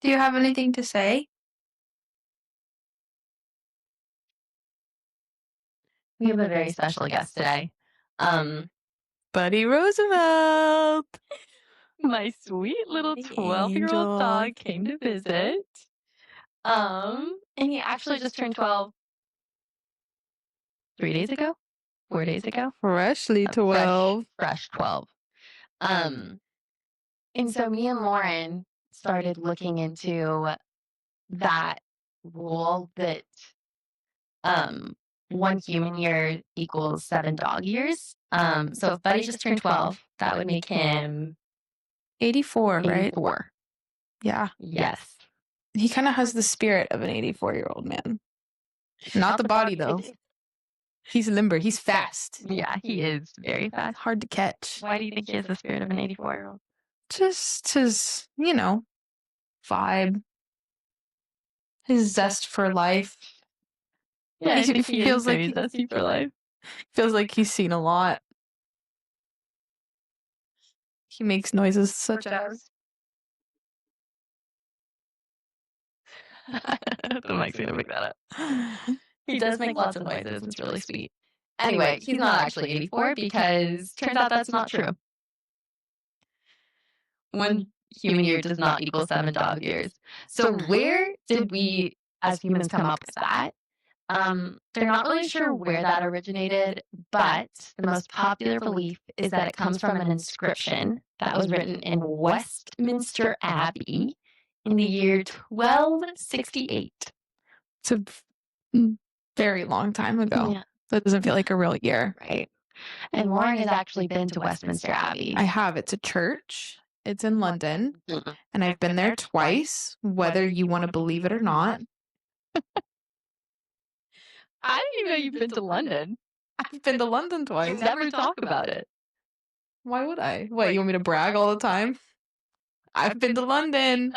Do you have anything to say? We have a very special guest today. Um, Buddy Roosevelt. my sweet little 12-year-old dog came to visit. And he actually just turned 12 3 days ago, 4 days ago. Freshly 12. Fresh 12. And so me and Lauren started looking into that rule that one human year equals 7 dog years. So if Buddy just turned 12, that would make him 84, right? 84. Yeah. Yes. He kind of has the spirit of an 84-year-old man. Not the body, though. He's limber. He's fast. Yeah, he is very fast. Hard to catch. Why do you think he has the spirit of an 84-year-old? Just his, vibe. His zest for life. Yeah, I think he feels is like very zesty for life. Feels like he's seen a lot. He makes noises such as... The mic's gonna pick that up. He does make lots of noises. It's really sweet. Anyway, he's not actually 84 because turns out that's not true. One human year does not equal 7 dog years. So where did we as humans come up with that? They're not really sure where that originated, but the most popular belief is that it comes from an inscription that was written in Westminster Abbey in the year 1268. It's a very long time ago. Yeah. That doesn't feel like a real year. Right. And Lauren has actually been to Westminster Abbey. I have. It's a church. It's in London. And I've been there twice, whether you want to believe it or not. I didn't even know you've been to London. I've been to London twice. You never talk about it. Why would I? What, you want me to brag all the time? I've been to London.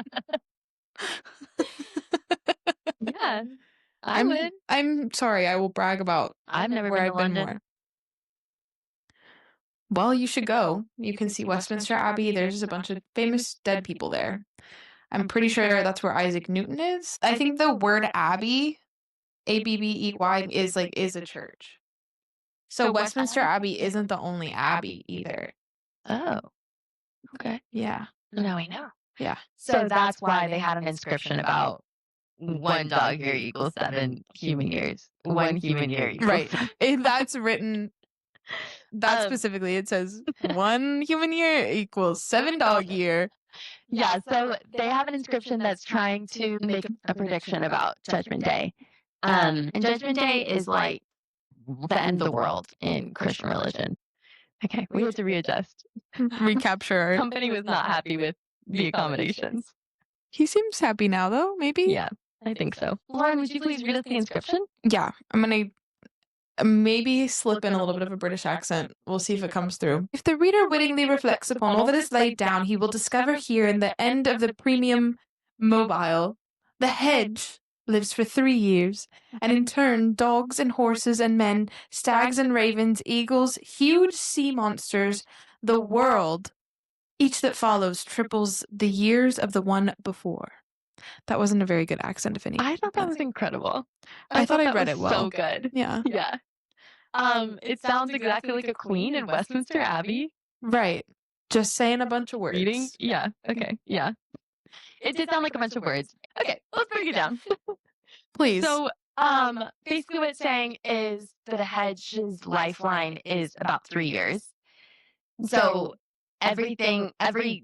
Yeah. I would. I'm sorry, I will brag about I've never where been I've to been London. more. Well, you should go. You can see Westminster Abbey. There's a bunch of famous dead people there. I'm pretty sure that's where Isaac Newton is. I think the word abbey, Abbey, is a church. So Westminster Abbey isn't the only abbey either. Oh. Okay. Yeah. Now we know. Yeah. So that's why they had an inscription about 1 dog year equals 7 human years. 1 human year equals Right. That's written. That specifically, it says 1 human year equals 7 dog year. Yeah, so they have an inscription that's trying to make a prediction about Judgment Day. And Judgment Day is like the end of the world in Christian religion. Okay, we have to readjust. Recapture. Company was not happy with the accommodations. He seems happy now, though, maybe? Yeah, I think so. Lauren, would you please read us the inscription? Yeah, I'm going to maybe slip in a little bit of a British accent. We'll see if it comes through. If the reader wittingly reflects upon all that is laid down, he will discover here in the end of the premium mobile, the hedge lives for 3 years, and in turn dogs and horses and men, stags and ravens, eagles, huge sea monsters, the world, each that follows triples the years of the one before. That wasn't a very good accent, if any. I thought that was incredible. I thought I read it well. So good. Yeah. Yeah. It sounds exactly like a queen in Westminster Abbey. Right. Just saying a bunch of words. Reading? Yeah. Okay. Yeah. It did sound like a bunch of words. Okay, let's break it down. Please. So, basically what it's saying is that a hedge's lifeline is about 3 years. So every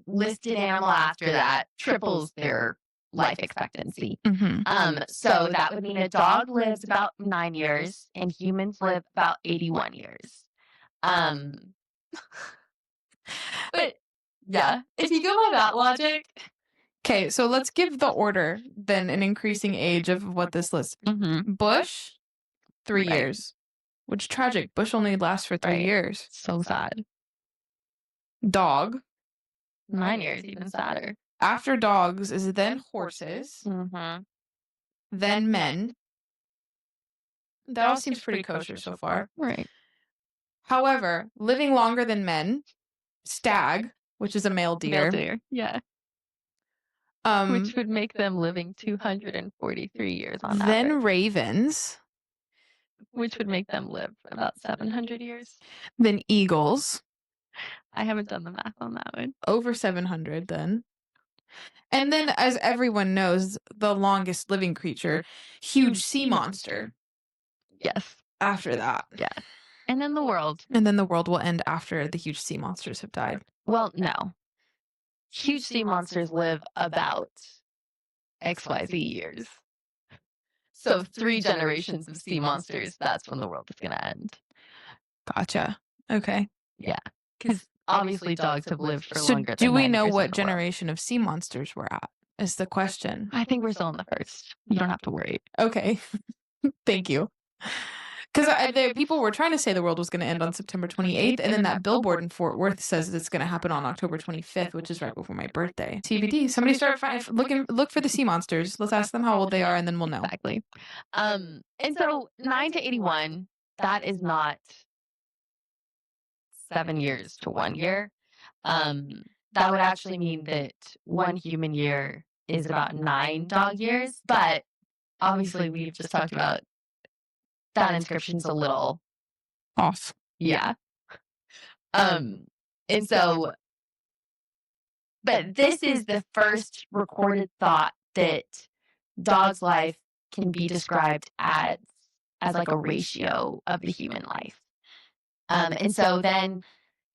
listed animal after that triples their life expectancy. So that would mean a dog lives about 9 years and humans live about 81 years. But yeah, if you go by that logic. Okay, so let's give the order then, an increasing age of what this lists. Bush, 3 years. Which tragic. Bush only lasts for 3 years. So sad. Dog. 9 years, even sadder. After dogs is then horses. Then men. That all seems pretty kosher so far. Right. However, living longer than men, stag, which is a male deer. Male deer, yeah. Which would make them living 243 years on then average. ravens, Which would make them live about 700 years. then eagles, I haven't done the math on that one. over 700 then. And then, as everyone knows, the longest living creature, huge sea monster, Yes. after that. Yeah. And then the world. And then the world will end after the huge sea monsters have died. Well, no. Huge sea monsters live about XYZ years. So 3 generations of sea monsters, that's when the world is going to end. Gotcha. Okay. Yeah. Because obviously dogs have lived for So longer do than we 9 know years in what the world. generation of sea monsters we're at? Is the question. I think we're still in the first. You don't have to worry. Okay. Thank you. Because people were trying to say the world was going to end on September 28th, and then that billboard in Fort Worth says it's going to happen on October 25th, which is right before my birthday. TBD. Somebody start look for the sea monsters. Let's ask them how old they are, and then we'll know. Exactly. And so 9 to 81, that is not 7 years to 1 year. That would actually mean that 1 human year is about 9 dog years. But obviously, we've just talked about that inscription's a little Off. yeah. And so, but this is the first recorded thought that dog's life can be described as like a ratio of the human life. And so then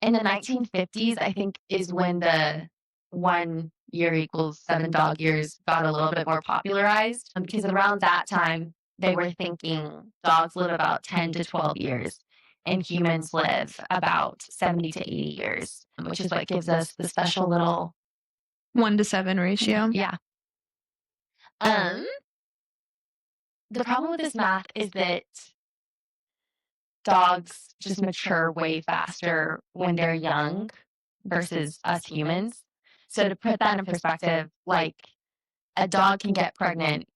in the 1950s, I think is when the 1 year equals 7 dog years got a little bit more popularized. Because around that time, they were thinking dogs live about 10 to 12 years and humans live about 70 to 80 years, which is what gives us the special little 1 to 7 ratio. yeah. The problem with this math is that dogs just mature way faster when they're young versus us humans. So to put that in perspective, like a dog can get pregnant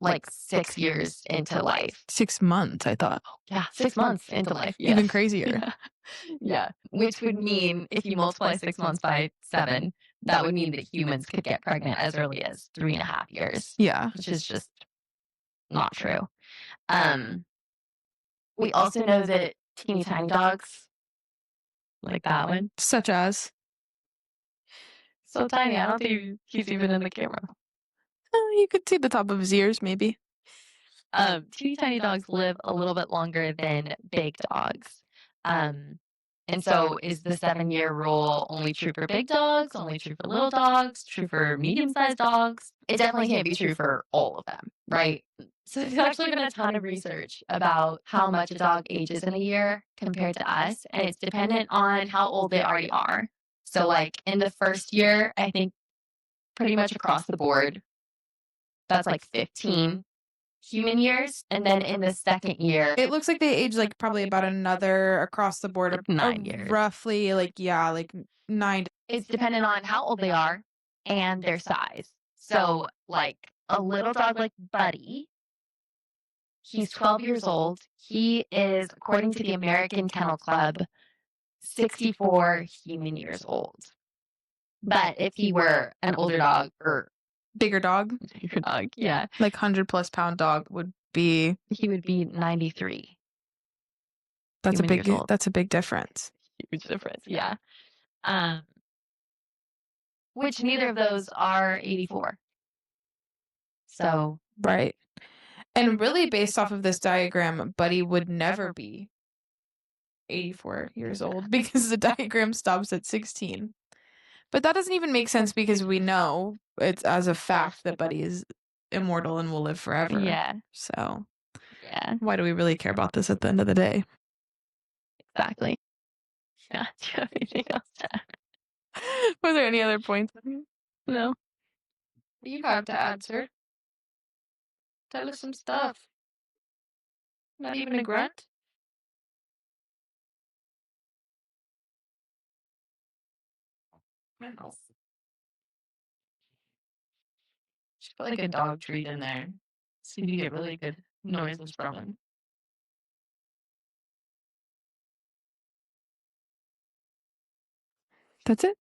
like 6 years into life. 6 months, I thought. Yeah, 6 months into life. Even Yes. crazier. Yeah. Yeah. Which would mean if you multiply 6 months by 7, that would mean that humans could get pregnant as early as 3.5 years, Yeah. which is just not true. We also know that teeny tiny dogs, like that one, Such as. so tiny. I don't think he's even in the camera. You could see the top of his ears, maybe. Teeny tiny dogs live a little bit longer than big dogs. And so is the 7-year rule only true for big dogs, only true for little dogs, true for medium-sized dogs? It definitely can't be true for all of them, right? So there's actually been a ton of research about how much a dog ages in a year compared to us, and it's dependent on how old they already are. So like in the first year, I think pretty much across the board, that's like 15 human years. And then in the second year, It looks like they age like probably about another across the board like 9 years. roughly like 9. It's dependent on how old they are and their size. So like a little dog like Buddy, he's 12 years old. He is, according to the American Kennel Club, 64 human years old. But if he were an older dog or Bigger dog, yeah, like 100+ pound dog would be. he would be 93. That's Human years old. a big difference. Huge difference, yeah. Which neither of those are 84. So Right. And really, based off of this diagram, Buddy would never be 84 years old because the diagram stops at 16. But that doesn't even make sense because we know it's as a fact that Buddy is immortal and will live forever. yeah, So yeah, why do we really care about this at the end of the day? exactly. Yeah. Do you have anything else to add? Were there any other points? No. What do you got to add, sir? Tell us some stuff. Not even a grunt? Just put like a dog treat in there so you get really good noises from him. That's it.